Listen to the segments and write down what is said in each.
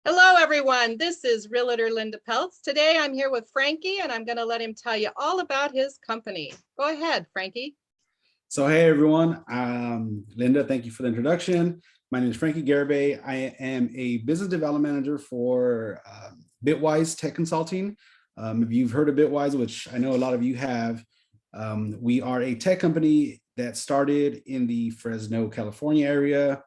Hello, everyone. This is Realtor Linda Peltz. Today, I'm here with Frankie, and I'm going to let him tell you all about his company. Go ahead, Frankie. So, hey, everyone. Linda, thank you for the introduction. My name is Frankie Garibay. I am a business development manager for Bitwise Tech Consulting. If you've heard of Bitwise, which I know a lot of you have, we are a tech company that started in the Fresno, California area.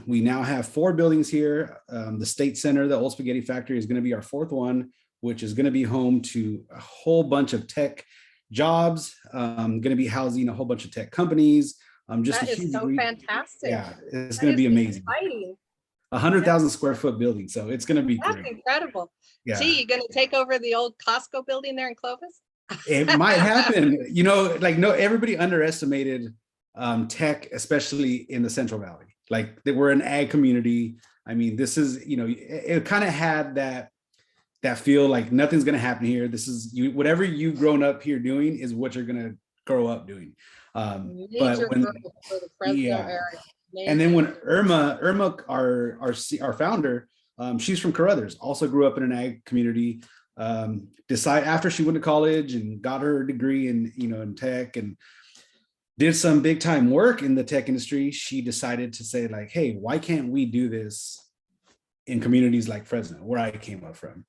We now have 4 buildings here. The State Center, the Old Spaghetti Factory, is going to be our 4th one, which is going to be home to a whole bunch of tech jobs. Going to be housing a whole bunch of tech companies. Just that is so fantastic. Yeah, it's going to be amazing. Exciting. 100,000 square foot building, so it's going to be That's great. Incredible. Yeah. Gee, you going to take over the old Costco building there in Clovis? It might happen. Everybody underestimated tech, especially in the Central Valley. Like, we're an ag community. I mean, this is, it kind of had that feel like nothing's going to happen here. This is whatever you've grown up here doing is what you're going to grow up doing. But when, for the Fresno area. And then when Irma, our founder, she's from Carruthers, also grew up in an ag community. Decided after she went to college and got her degree in tech and did some big time work in the tech industry, she decided to say, like, hey, why can't we do this in communities like Fresno, where I came up from?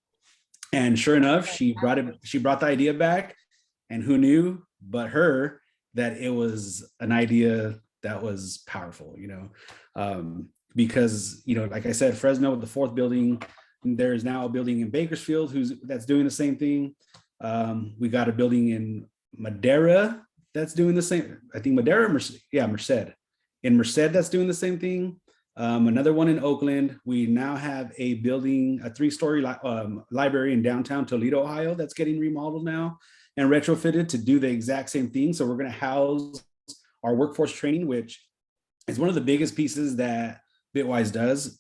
And sure enough, she brought the idea back, and who knew but her that it was an idea that was powerful, because, like I said, Fresno with the 4th building, there's now a building in Bakersfield that's doing the same thing. We got a building in Madera that's doing the same. I think Madera, Merced. In Merced, that's doing the same thing. Another one in Oakland. We now have a building, a 3-story library in downtown Toledo, Ohio, that's getting remodeled now and retrofitted to do the exact same thing. So we're going to house our workforce training, which is one of the biggest pieces that Bitwise does.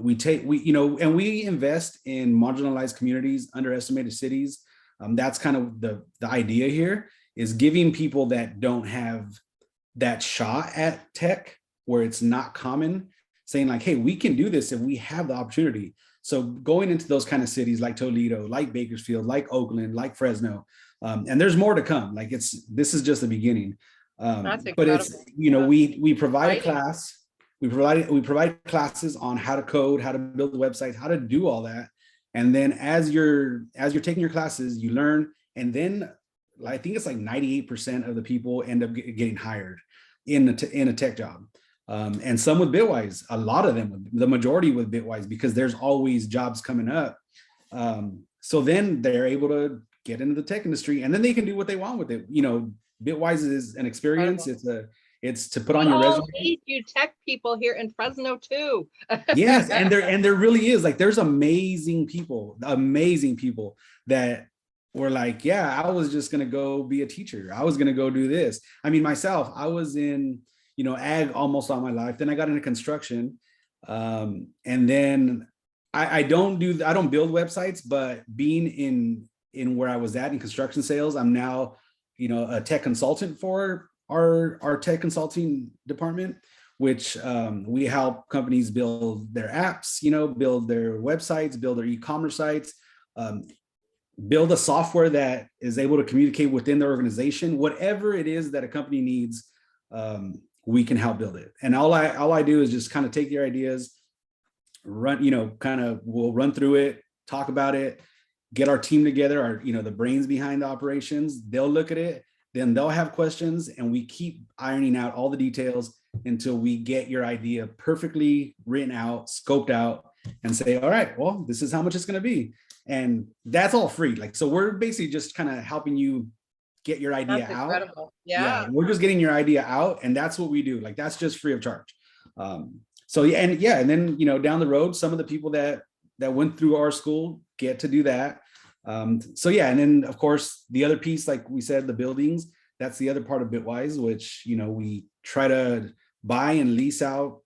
We invest in marginalized communities, underestimated cities. That's kind of the idea here, is giving people that don't have that shot at tech, where it's not common, saying like, hey, we can do this if we have the opportunity. So going into those kind of cities like Toledo, like Bakersfield, like Oakland, like Fresno, and there's more to come. Like, this is just the beginning. But it's, we provide a class. We provide classes on how to code, how to build websites, how to do all that. And then as you're taking your classes, you learn, and then I think it's like 98% of the people end up getting hired in a tech job. And some with Bitwise, a lot of them, the majority with Bitwise, because there's always jobs coming up. So then they're able to get into the tech industry, and then they can do what they want with it. Bitwise is an experience. It's to put on your resume. Need you tech people here in Fresno too. Yes, and there really is, like, there's amazing people that were like, yeah, I was just gonna go be a teacher. I was gonna go do this. I mean, myself, I was in ag almost all my life. Then I got into construction, and then I don't build websites, but being in where I was at in construction sales, I'm now a tech consultant for our tech consulting department, which we help companies build their apps, build their websites, build their e-commerce sites, build a software that is able to communicate within the organization. Whatever it is that a company needs, we can help build it. And all I do is just kind of take your ideas, we'll run through it, talk about it, get our team together, the brains behind the operations. They'll look at it, then they'll have questions, and we keep ironing out all the details until we get your idea perfectly written out, scoped out, and say, all right, well, this is how much it's going to be. And that's all free. Like, so we're basically just kind of helping you get your idea out. Incredible. Yeah. We're just getting your idea out, and that's what we do. Like, that's just free of charge. And then, down the road, some of the people that went through our school get to do that. And then of course the other piece, like we said, the buildings, that's the other part of Bitwise, which, we try to buy and lease out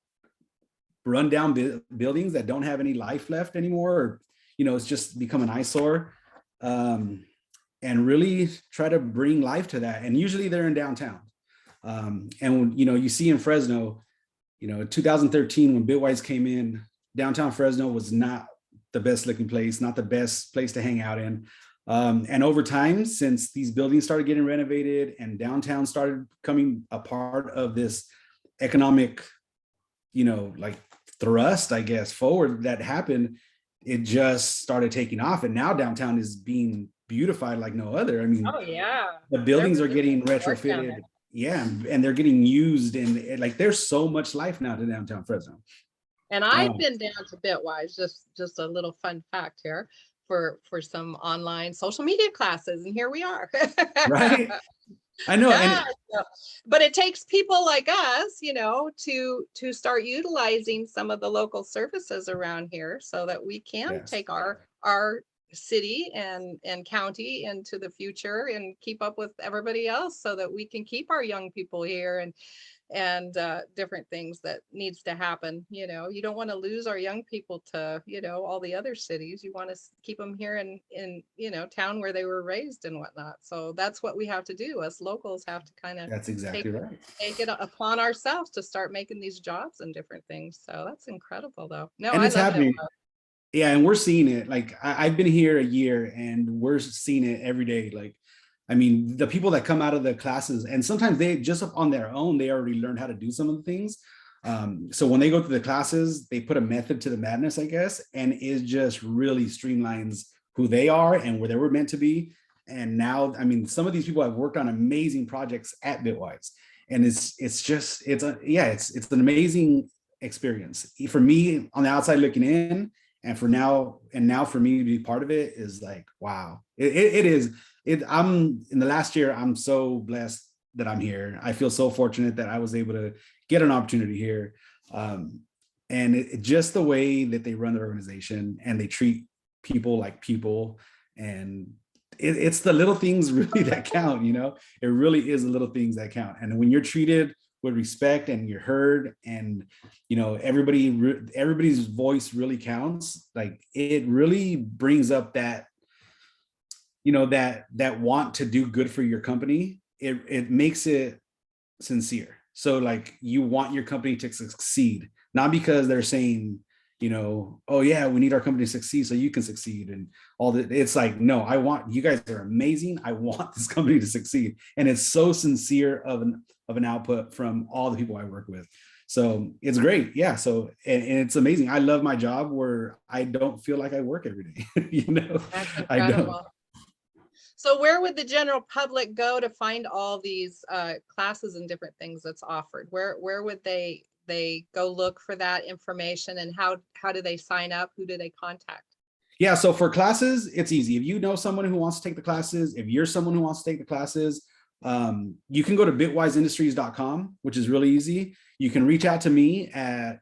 rundown buildings that don't have any life left anymore, or, it's just become an eyesore, and really try to bring life to that. And usually they're in downtown. And you see in Fresno, in 2013, when Bitwise came in, downtown Fresno was not the best looking place, not the best place to hang out in. And over time, since these buildings started getting renovated and downtown started becoming a part of this economic, like thrust, I guess, forward that happened, it just started taking off. And now downtown is being beautified like no other. I mean, Oh, yeah. the buildings are Everything's getting work down retrofitted. there. Yeah. And they're getting used. And like, there's so much life now to downtown Fresno. And I've been down to Bitwise, just a little fun fact here, for some online social media classes, and here we are. Right. I know. Yeah, And but it takes people like us, to start utilizing some of the local services around here so that we can yes, take our city and county into the future and keep up with everybody else so that we can keep our young people here and different things that needs to happen. You don't want to lose our young people to, all the other cities. You want to keep them here in town where they were raised and whatnot. So that's what we have to do. Us locals have to kind of that's exactly right. take it upon ourselves to start making these jobs and different things. So that's incredible though. No, And I it's love happening. it. Yeah. And we're seeing it. Like, I've been here a year and we're seeing it every day. Like, I mean, the people that come out of the classes, and sometimes they just on their own, they already learned how to do some of the things. So when they go through the classes, they put a method to the madness, I guess, and it just really streamlines who they are and where they were meant to be. And now, I mean, some of these people have worked on amazing projects at Bitwise, and it's an amazing experience for me on the outside looking in, and now for me to be part of it is like, wow, it is. I'm in the last year, I'm so blessed that I'm here. I feel so fortunate that I was able to get an opportunity here. And just the way that they run their organization and they treat people like people. And it's the little things really that count, it really is the little things that count. And when you're treated with respect and you're heard, and everybody's voice really counts, like it really brings up that that want to do good for your company. It makes it sincere. So like, you want your company to succeed, not because they're saying, oh yeah, we need our company to succeed so you can succeed and all that. It's like, no, I want, you guys are amazing. I want this company to succeed. And it's so sincere of an output from all the people I work with. So it's great. Yeah. So, and it's amazing. I love my job where I don't feel like I work every day. That's I don't. incredible. So where would the general public go to find all these classes and different things that's offered? Where would they go look for that information, and how do they sign up? Who do they contact? Yeah, so for classes, it's easy. If you know someone who wants to take the classes, if you're someone who wants to take the classes, you can go to bitwiseindustries.com, which is really easy. You can reach out to me at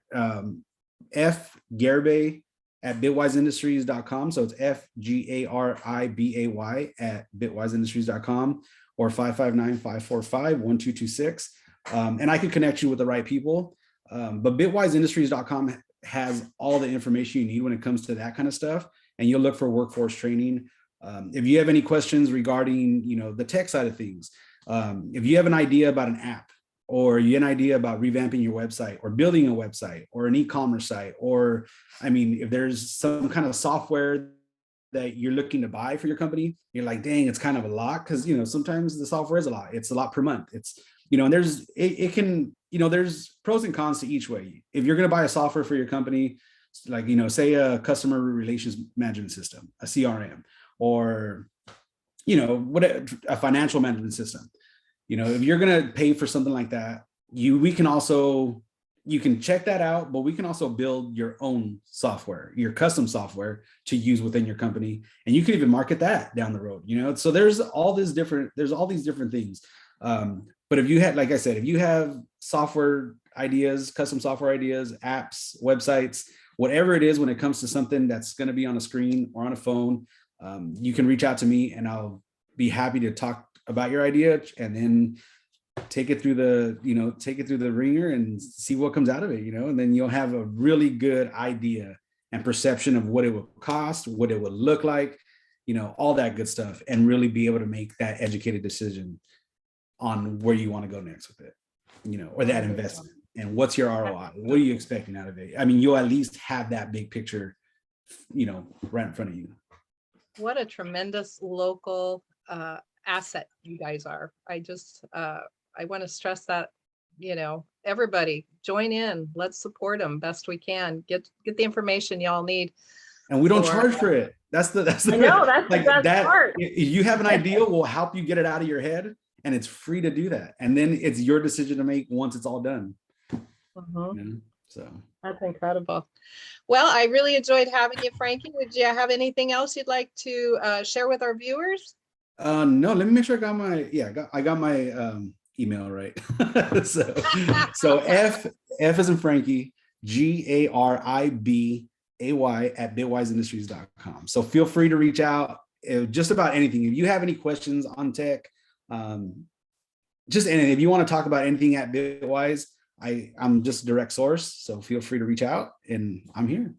fgaribay at bitwiseindustries.com. So it's FGARIBAY at bitwiseindustries.com, or 559-545-1226. And I can connect you with the right people. But bitwiseindustries.com has all the information you need when it comes to that kind of stuff. And you'll look for workforce training. If you have any questions regarding, the tech side of things, if you have an idea about an app, or you have an idea about revamping your website or building a website or an e-commerce site, or, I mean, if there's some kind of software that you're looking to buy for your company, you're like, dang, it's kind of a lot. Cause sometimes the software is a lot. It's a lot per month. It's, and there's, it can, there's pros and cons to each way. If you're going to buy a software for your company, like, say a customer relations management system, a CRM, or, what a financial management system. If you're going to pay for something like that, you can check that out, but we can also build your own software, your custom software to use within your company. And you can even market that down the road, so there's all these different things. But if you had, like I said, if you have software ideas, custom software ideas, apps, websites, whatever it is, when it comes to something that's going to be on a screen or on a phone, you can reach out to me and I'll be happy to talk about your idea and then take it through the ringer and see what comes out of it, and then you'll have a really good idea and perception of what it would cost, what it would look like, all that good stuff, and really be able to make that educated decision on where you want to go next with it, or that investment. and what's your ROI? What are you expecting out of it? I mean, you'll at least have that big picture, right in front of you. What a tremendous local asset you guys are. I want to stress that, everybody join in. Let's support them best we can. Get the information y'all need. And we don't charge for it. That's the I know, that's like the best that. part. If you have an idea, we'll help you get it out of your head, and it's free to do that. And then it's your decision to make once it's all done. So that's incredible. Well, I really enjoyed having you, Frankie. Would you have anything else you'd like to share with our viewers? No, let me make sure I got my I got my email right. so F as in Frankie, GARIBAY at bitwiseindustries.com. So feel free to reach out just about anything. If you have any questions on tech, just anything. If you want to talk about anything at Bitwise, I'm just direct source. So feel free to reach out, and I'm here.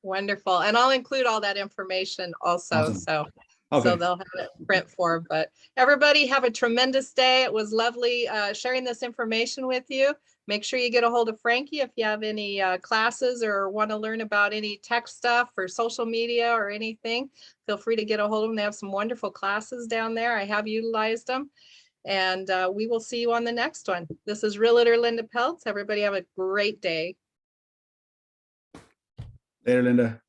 Wonderful. And I'll include all that information also. Awesome. So Okay. they'll have it in print form. But everybody have a tremendous day. It was lovely sharing this information with you. Make sure you get a hold of Frankie if you have any classes or want to learn about any tech stuff or social media or anything. Feel free to get a hold of them. They have some wonderful classes down there. I have utilized them. And we will see you on the next one. This is Realtor Linda Peltz. Everybody have a great day. Later, Linda.